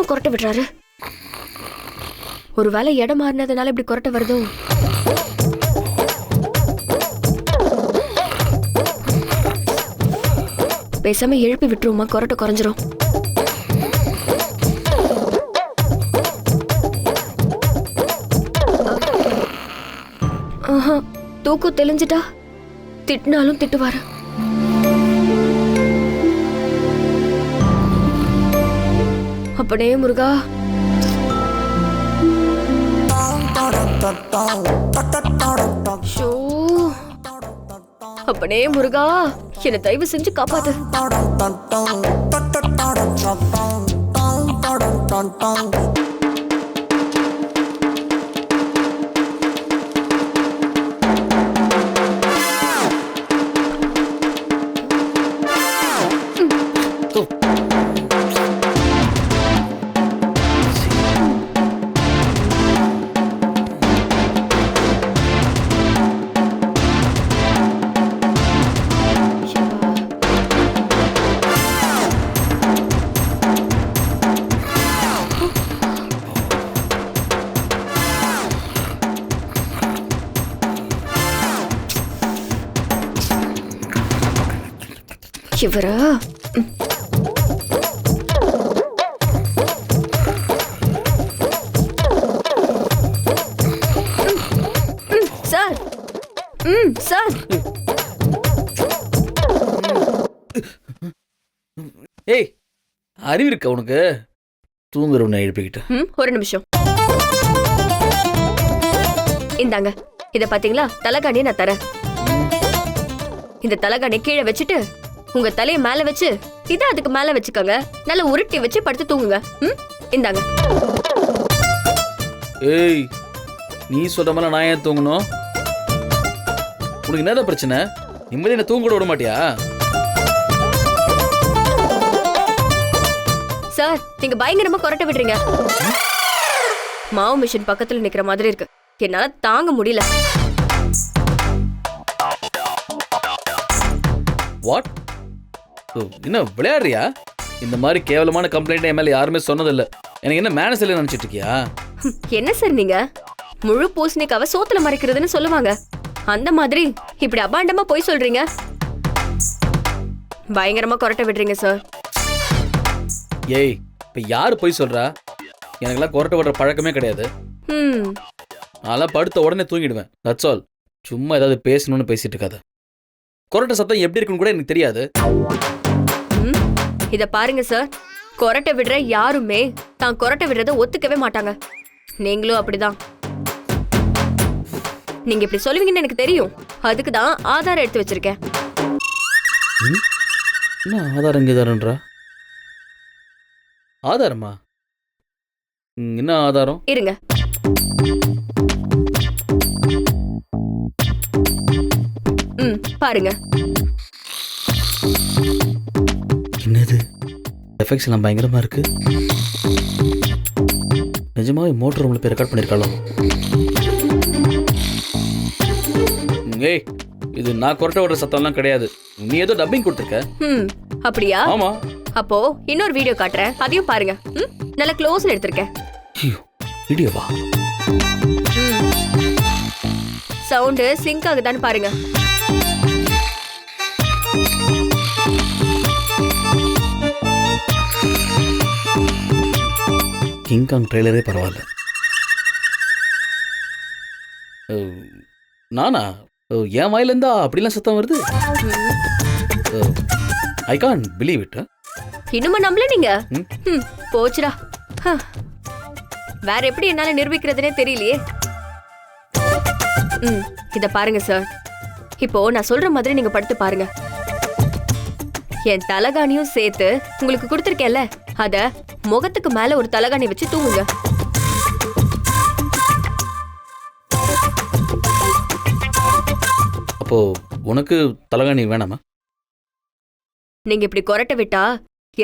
கொரட்டை விடுறாரு? ஒருவேளை இடம் மாறினதுனால இப்படி கொரட்டை வருதோ? பேசாம எழுப்பி விட்டுருவோமா, கொரட்டை குறைஞ்சிரும். தூக்கம் தெளிஞ்சிட்டா திட்டினாலும் திட்டுவாரு. அப்பனே முருகா, அப்பனே முருகா, என்னை தயவு செஞ்சு காப்பாத்து. இவரா? Sir, sir. ஏய், அறிவு இருக்க உனக்கு? தூங்குறவனை எழுப்பிக்கிட்ட. ஒரு நிமிஷம். இந்தாங்க, இத பாத்தீங்களா? தலகாணியை நான் தரேன். இந்த தலகாணி கீழே வச்சுட்டு உங்க தலையை மேல வச்சு இத அதுக்கு மேல வச்சுக்கோங்க. நல்லா உருட்டி வச்சு படுத்து தூங்குங்க. இந்தாங்க. ஏய், நீ சொல்ற மாதிரி நான் ஏன் தூங்கணும்? உனக்கு என்னதான் பிரச்சனை? நிம்மதி என்ன தூங்க விட மாட்டியா? சார், நீங்க பயங்கரமா கொரட்டை விடுறீங்க. மாவு மிஷின் பக்கத்துல நிக்கிற மாதிரி இருக்கு. என்னால தாங்க முடியல. வாட்? என்ன விளையாடுறியா? இந்த மாதிரி கேவலமான கம்ப்ளைண்ட் என் மேல யாருமே சொன்னதில்லை. எனக்கு என்ன மேனஸ் இல்லைன்னு நினைச்சிட்டு இருக்கியா? என்ன சார் நீங்க? முழு பூசணிக்காவை சோத்துல மறைக்கிறதுன்னு சொல்லுவாங்க. அந்த மாதிரி இப்படி அபாண்டமா போய் சொல்றீங்க. பயங்கரமா கொரட்டை விடுறீங்க சார். ஏய், இப்ப யாரு போய் சொல்றா? எனக்கெல்லாம் கொரட்டை விடுற பழக்கமே கிடையாது. அதெல்லாம் படுத்த உடனே தூங்கிடுவேன். That's all. சும்மா ஏதாவது பேசணும்னு பேசிட்டு இருக்காது. கொரட்டை சத்தம் எப்படி இருக்குன்னு கூட எனக்கு தெரியாது. இத பாருங்க சார், கொரட்டை விடுற யாருமே தான் கொரட்டை விடுறத ஒத்துக்கவே மாட்டாங்க. நீங்களும் அப்படிதான். நீங்க இப்படி சொல்லுவீங்கன்னு எனக்கு தெரியும். அதுக்கு தான் ஆதாரம் எடுத்து வச்சிருக்கேன். என்ன ஆதாரம்? இங்கேதாரன்றா? ஆதாரமா? என்ன ஆதாரம்? இருங்க. பாருங்க. என்னது? எஃபெக்ட்ஸ் எல்லாம் பயங்கரமா இருக்கு. நிஜமாவே மோட்டர் ரூம்ல போய் ரெக்கார்ட் பண்ணிருக்காளோ? ஏய், இது நான் கொரட்டை விடுற சத்தம்லாம் கிடையாது. நீ ஏதோ டப்பிங் கொடுத்துருக்க. அப்படியா? ஆமா. அப்போ இன்னொரு வீடியோ காட்டுறேன், அதையும் பாருங்க. நல்ல க்ளோஸ்ல எடுத்திருக்கேன். வீடியோவா? சவுண்ட் சிங்க் ஆகுதான்னு பாருங்க. கிங்காங் ட்ரெய்லரே பரவாயில்ல. நானா? என் வாயிலிருந்தா அப்படிலாம் சத்தம் வருது? I can't believe it. இன்னுமா நம்பல நீங்க? போச்சுடா. வேற எப்படி என்னால நிரூபிக்கிறதுனே தெரியலையே. இத பாருங்க சார். இப்போ நான் சொல்ற மாதிரி நீங்க படுத்து பாருங்க. என் தலகாணியும் சேர்த்து உங்களுக்கு கொடுத்திருக்கேன்ல, அத முகத்துக்கு மேல ஒரு தலகாணி வச்சு தூங்குங்க. அப்போ உனக்கு தலகாணி வேணாமா? நீங்க இப்படி கொரட்டை விட்டா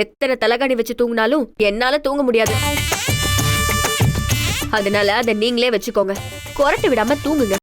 எத்தனை தலகாணி வச்சு தூங்கினாலும் என்னால தூங்க முடியாது. அதனால அதை நீங்களே வச்சுக்கோங்க. கொரட்டை விடாம தூங்குங்க.